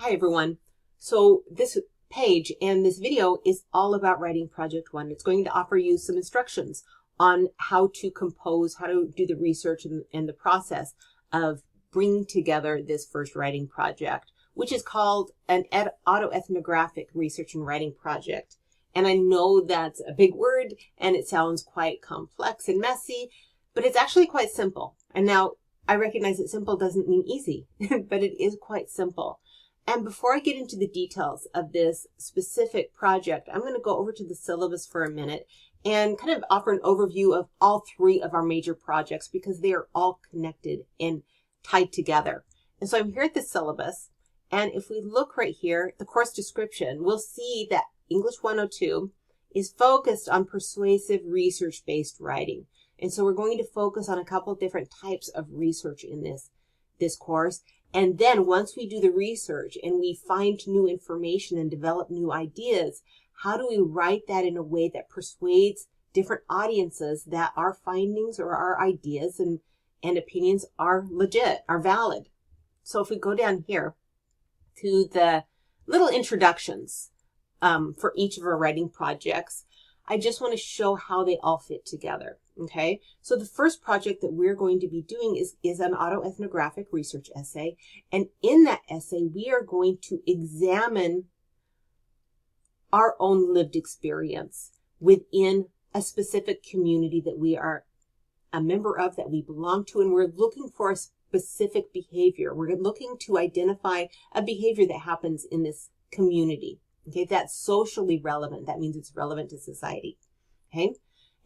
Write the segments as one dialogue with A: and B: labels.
A: Hi everyone. So this page and this video is all about writing Project 1. It's going to offer you some instructions on how to compose, how to do the research and the process of bringing together this first writing project, which is called an autoethnographic research and writing project. And I know that's a big word and it sounds quite complex and messy, but it's actually quite simple. And now I recognize that simple doesn't mean easy, but it is quite simple. And before I get into the details of this specific project, I'm going to go over to the syllabus for a minute and kind of offer an overview of all three of our major projects because they are all connected and tied together. And so I'm here at the syllabus, and if we look right here, the course description, we'll see that English 102 is focused on persuasive research-based writing. And so we're going to focus on a couple of different types of research in this course. And then once we do the research and we find new information and develop new ideas, how do we write that in a way that persuades different audiences that our findings or our ideas and opinions are legit, are valid? So if we go down here to the little introductions for each of our writing projects, I just want to show how they all fit together. Okay, so the first project that we're going to be doing is an autoethnographic research essay. And in that essay, we are going to examine our own lived experience within a specific community that we are a member of, that we belong to, and we're looking for a specific behavior. We're looking to identify a behavior that happens in this community. Okay, that's socially relevant. That means it's relevant to society. Okay.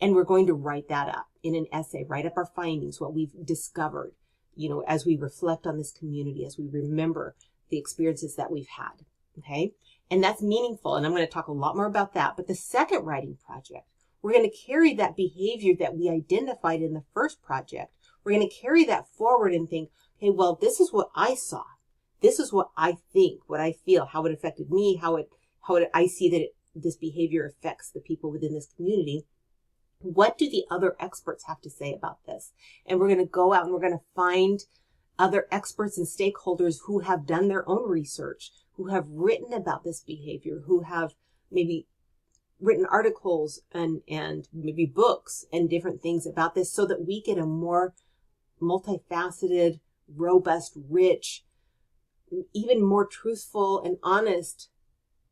A: And we're going to write that up in an essay, write up our findings, what we've discovered, as we reflect on this community, as we remember the experiences that we've had. Okay. And that's meaningful. And I'm going to talk a lot more about that. But the second writing project, we're going to carry that behavior that we identified in the first project. We're going to carry that forward and think, okay, well, this is what I saw. This is what I think, what I feel, how it affected me, how I see that this behavior affects the people within this community. What do the other experts have to say about this? And we're going to go out and we're going to find other experts and stakeholders who have done their own research, who have written about this behavior, who have maybe written articles and maybe books and different things about this, so that we get a more multifaceted, robust, rich, even more truthful and honest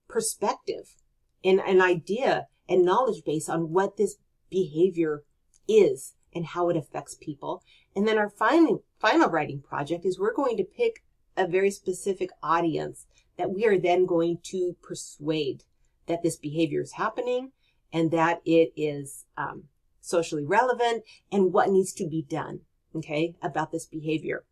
A: perspective and an idea and knowledge base on what this behavior is and how it affects people. And then our final writing project is we're going to pick a very specific audience that we are then going to persuade that this behavior is happening and that it is socially relevant and what needs to be done, okay, about this behavior.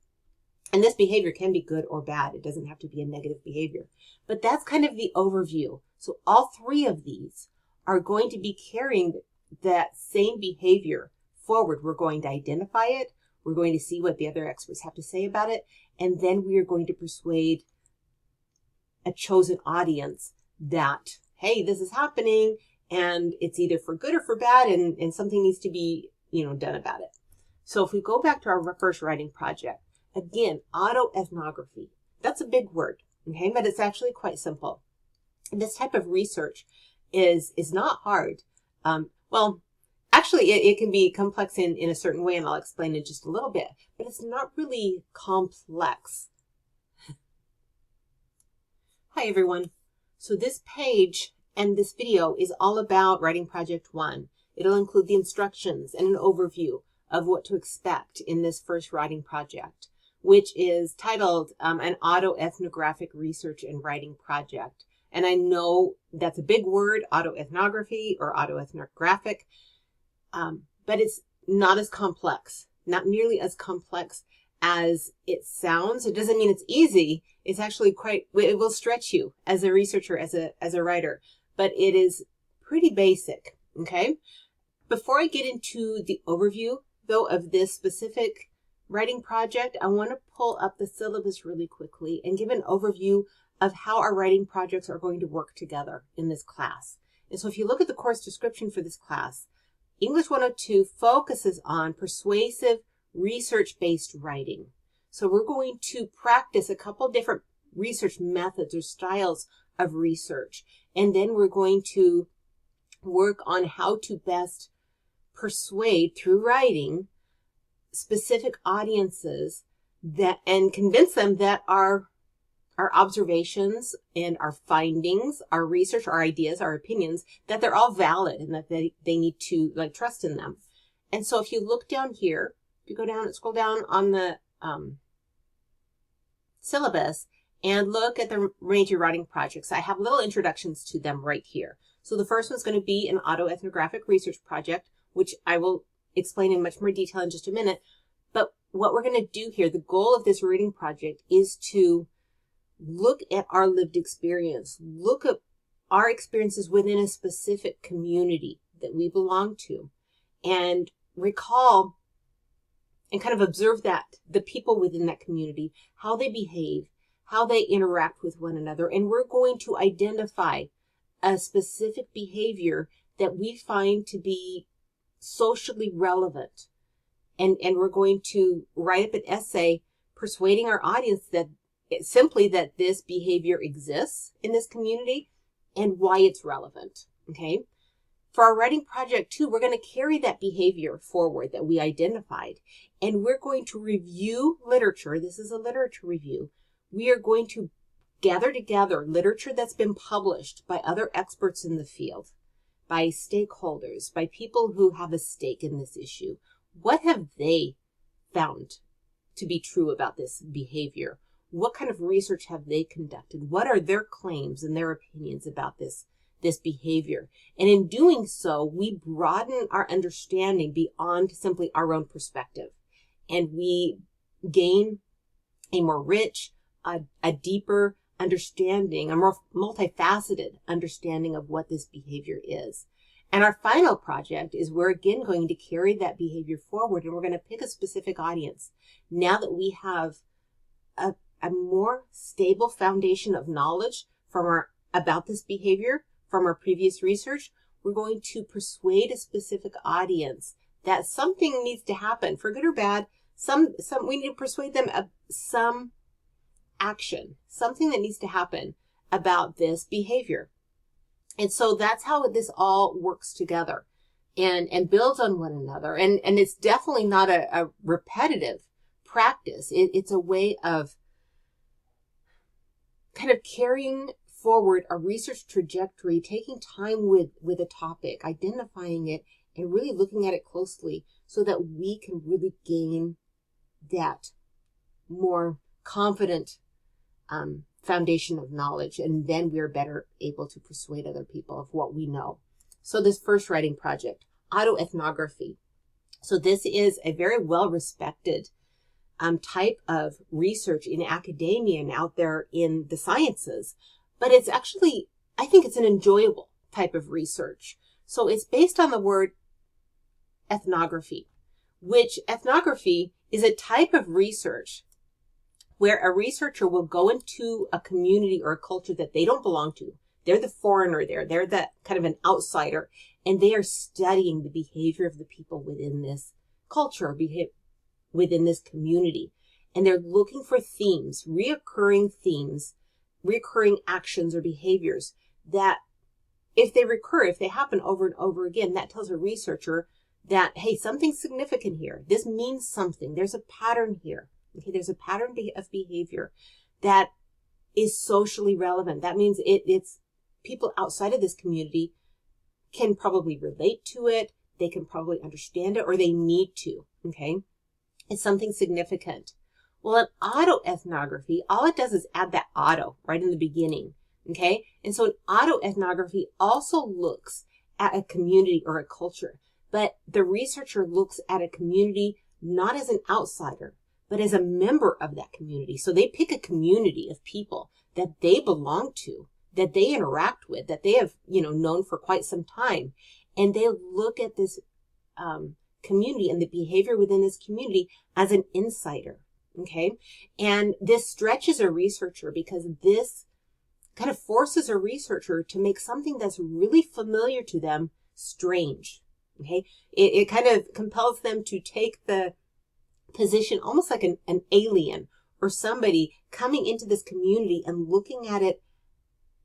A: And this behavior can be good or bad. It doesn't have to be a negative behavior. But that's kind of the overview. So all three of these are going to be carrying that same behavior forward. We're going to identify it. We're going to see what the other experts have to say about it. And then we are going to persuade a chosen audience that, hey, this is happening and it's either for good or for bad and something needs to be, done about it. So if we go back to our first writing project, again, autoethnography, that's a big word, okay, but it's actually quite simple. And this type of research is not hard. Well, actually, it can be complex in a certain way, and I'll explain in just a little bit, but it's not really complex. Hi, everyone. So this page and this video is all about writing Project 1. It'll include the instructions and an overview of what to expect in this first writing project, which is titled an autoethnographic research and writing project. And I know that's a big word, autoethnography or autoethnographic, but it's not as complex, not nearly as complex as it sounds. It doesn't mean it's easy. It's actually it will stretch you as a researcher, as a writer, but it is pretty basic, okay? Before I get into the overview, though, of this specific writing project, I want to pull up the syllabus really quickly and give an overview of how our writing projects are going to work together in this class. And so if you look at the course description for this class, English 102 focuses on persuasive research-based writing. So we're going to practice a couple different research methods or styles of research. And then we're going to work on how to best persuade through writing specific audiences that and convince them that our observations and our findings, our research, our ideas, our opinions, that they're all valid and that they need to trust in them. And so if you look down here, if you go down and scroll down on the syllabus and look at the range of writing projects, I have little introductions to them right here. So the first one's going to be an autoethnographic research project, which I will explain in much more detail in just a minute. But what we're going to do here, the goal of this reading project is to look at our lived experience, look at our experiences within a specific community that we belong to, and recall and kind of observe that the people within that community, how they behave, how they interact with one another. And we're going to identify a specific behavior that we find to be socially relevant. And we're going to write up an essay persuading our audience that that this behavior exists in this community and why it's relevant. Okay. For our writing project 2, we're going to carry that behavior forward that we identified, and we're going to review literature. This is a literature review. We are going to gather together literature that's been published by other experts in the field, by stakeholders, by people who have a stake in this issue. What have they found to be true about this behavior? What kind of research have they conducted? What are their claims and their opinions about this behavior? And in doing so, we broaden our understanding beyond simply our own perspective. And we gain a more rich, a deeper understanding, a more multifaceted understanding of what this behavior is. And our final project is we're again going to carry that behavior forward, and we're going to pick a specific audience. Now that we have a more stable foundation of knowledge about this behavior from our previous research, we're going to persuade a specific audience that something needs to happen, for good or bad. We need to persuade them of some action, something that needs to happen about this behavior. And so that's how this all works together and builds on one another. And it's definitely not a repetitive practice. It's a way of kind of carrying forward a research trajectory, taking time with a topic, identifying it, and really looking at it closely so that we can really gain that more confident foundation of knowledge, and then we're better able to persuade other people of what we know. So this first writing project, autoethnography. So this is a very well-respected type of research in academia and out there in the sciences, but it's actually, I think it's an enjoyable type of research. So it's based on the word ethnography, which ethnography is a type of research where a researcher will go into a community or a culture that they don't belong to. They're the foreigner there. They're that kind of an outsider, and they are studying the behavior of the people within this culture, within this community. And they're looking for themes, reoccurring actions or behaviors that if they happen over and over again, that tells a researcher that, hey, something's significant here. This means something. There's a pattern here. Okay, there's a pattern of behavior that is socially relevant. That means it's people outside of this community can probably relate to it. They can probably understand it, or they need to. Okay, it's something significant. Well, an autoethnography, all it does is add that auto right in the beginning. Okay, and so an autoethnography also looks at a community or a culture, but the researcher looks at a community not as an outsider, but as a member of that community. So they pick a community of people that they belong to, that they interact with, that they have, known for quite some time. And they look at this community and the behavior within this community as an insider. Okay. And this stretches a researcher because this kind of forces a researcher to make something that's really familiar to them strange. Okay. It kind of compels them to take the position almost like an alien or somebody coming into this community and looking at it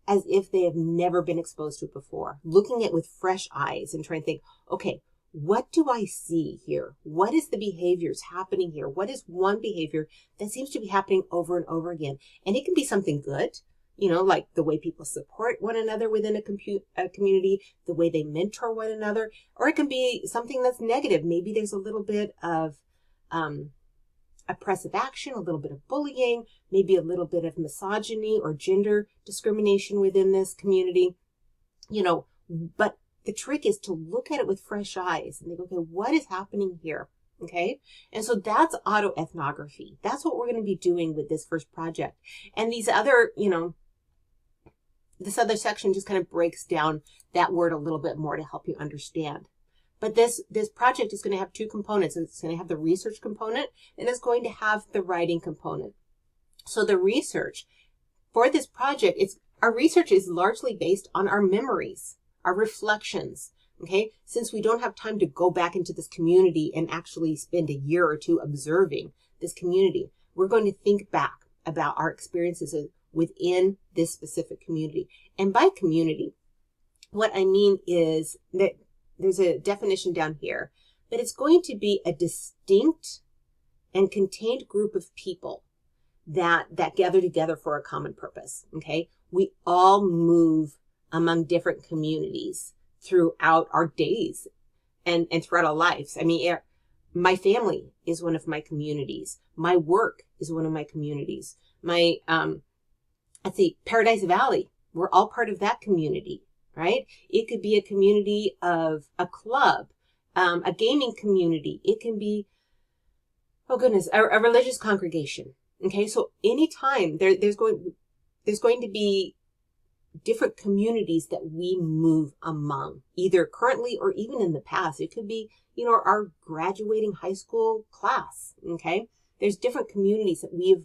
A: as if they have never been exposed to it before, looking at it with fresh eyes and trying to think, okay, what do I see here? What is the behaviors happening here? What is one behavior that seems to be happening over and over again? And it can be something good, like the way people support one another within a community, the way they mentor one another, or it can be something that's negative. Maybe there's a little bit of oppressive action, a little bit of bullying, maybe a little bit of misogyny or gender discrimination within this community, but the trick is to look at it with fresh eyes and think, okay, what is happening here? Okay. And so that's autoethnography. That's what we're going to be doing with this first project. And these other, this other section just kind of breaks down that word a little bit more to help you understand. But this project is going to have two components. It's going to have the research component and it's going to have the writing component. So the research for this project, our research is largely based on our memories, our reflections. Okay. Since we don't have time to go back into this community and actually spend a year or two observing this community, we're going to think back about our experiences within this specific community. And by community, what I mean is that there's a definition down here, but it's going to be a distinct and contained group of people that gather together for a common purpose. Okay. We all move among different communities throughout our days and throughout our lives. I mean, my family is one of my communities. My work is one of my communities. My, Paradise Valley, we're all part of that community, right? It could be a community of a club, a gaming community. It can be, a religious congregation. Okay. So anytime there's going to be different communities that we move among, either currently or even in the past. It could be, our graduating high school class. Okay. There's different communities that we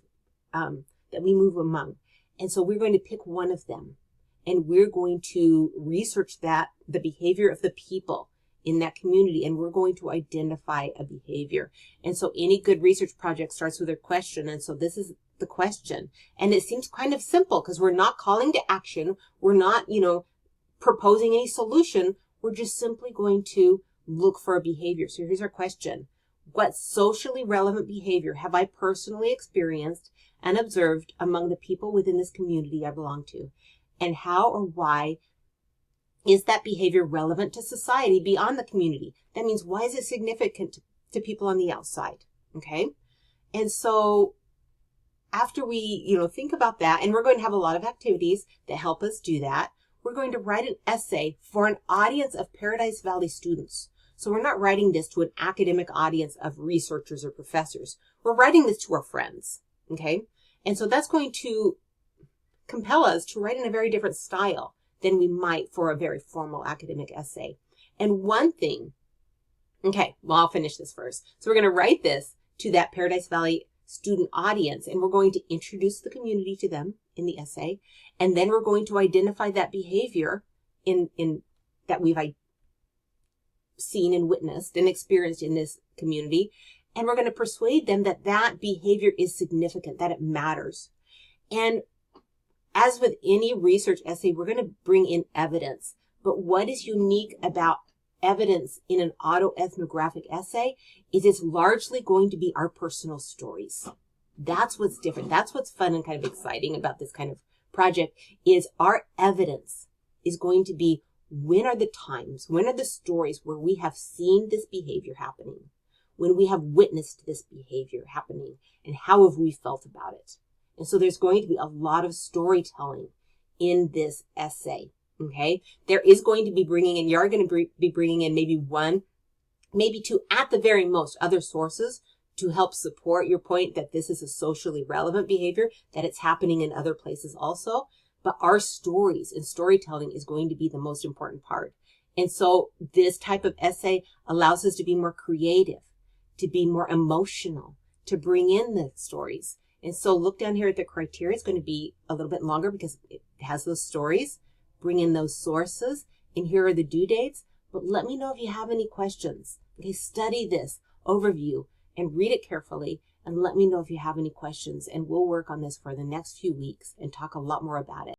A: move among. And so we're going to pick one of them and we're going to research the behavior of the people in that community. And we're going to identify a behavior. And so any good research project starts with a question. And so this is the question. And it seems kind of simple because we're not calling to action. We're not, proposing any solution. We're just simply going to look for a behavior. So here's our question. What socially relevant behavior have I personally experienced and observed among the people within this community I belong to? And how or why is that behavior relevant to society beyond the community? That means, why is it significant to people on the outside? Okay. And so after we, think about that, and we're going to have a lot of activities that help us do that, we're going to write an essay for an audience of Paradise Valley students. So we're not writing this to an academic audience of researchers or professors. We're writing this to our friends. Okay. And so that's going to compel us to write in a very different style than we might for a very formal academic essay. And one thing, I'll finish this first. So we're going to write this to that Paradise Valley student audience, and we're going to introduce the community to them in the essay. And then we're going to identify that behavior in that we've seen and witnessed and experienced in this community. And we're going to persuade them that that behavior is significant, that it matters. And as with any research essay, we're going to bring in evidence. But what is unique about evidence in an autoethnographic essay is it's largely going to be our personal stories. That's what's different. That's what's fun and kind of exciting about this kind of project is our evidence is going to be when are the stories where we have seen this behavior happening, when we have witnessed this behavior happening, and how have we felt about it? And so there's going to be a lot of storytelling in this essay. Okay. There is going to be you're going to be bringing in maybe one, maybe two, at the very most, other sources to help support your point that this is a socially relevant behavior, that it's happening in other places also. But our stories and storytelling is going to be the most important part. And so this type of essay allows us to be more creative, to be more emotional, to bring in the stories. And so look down here at the criteria. It's going to be a little bit longer because it has those stories. Bring in those sources. And here are the due dates. But let me know if you have any questions. Okay, study this overview and read it carefully. and let me know if you have any questions, and we'll work on this for the next few weeks and talk a lot more about it.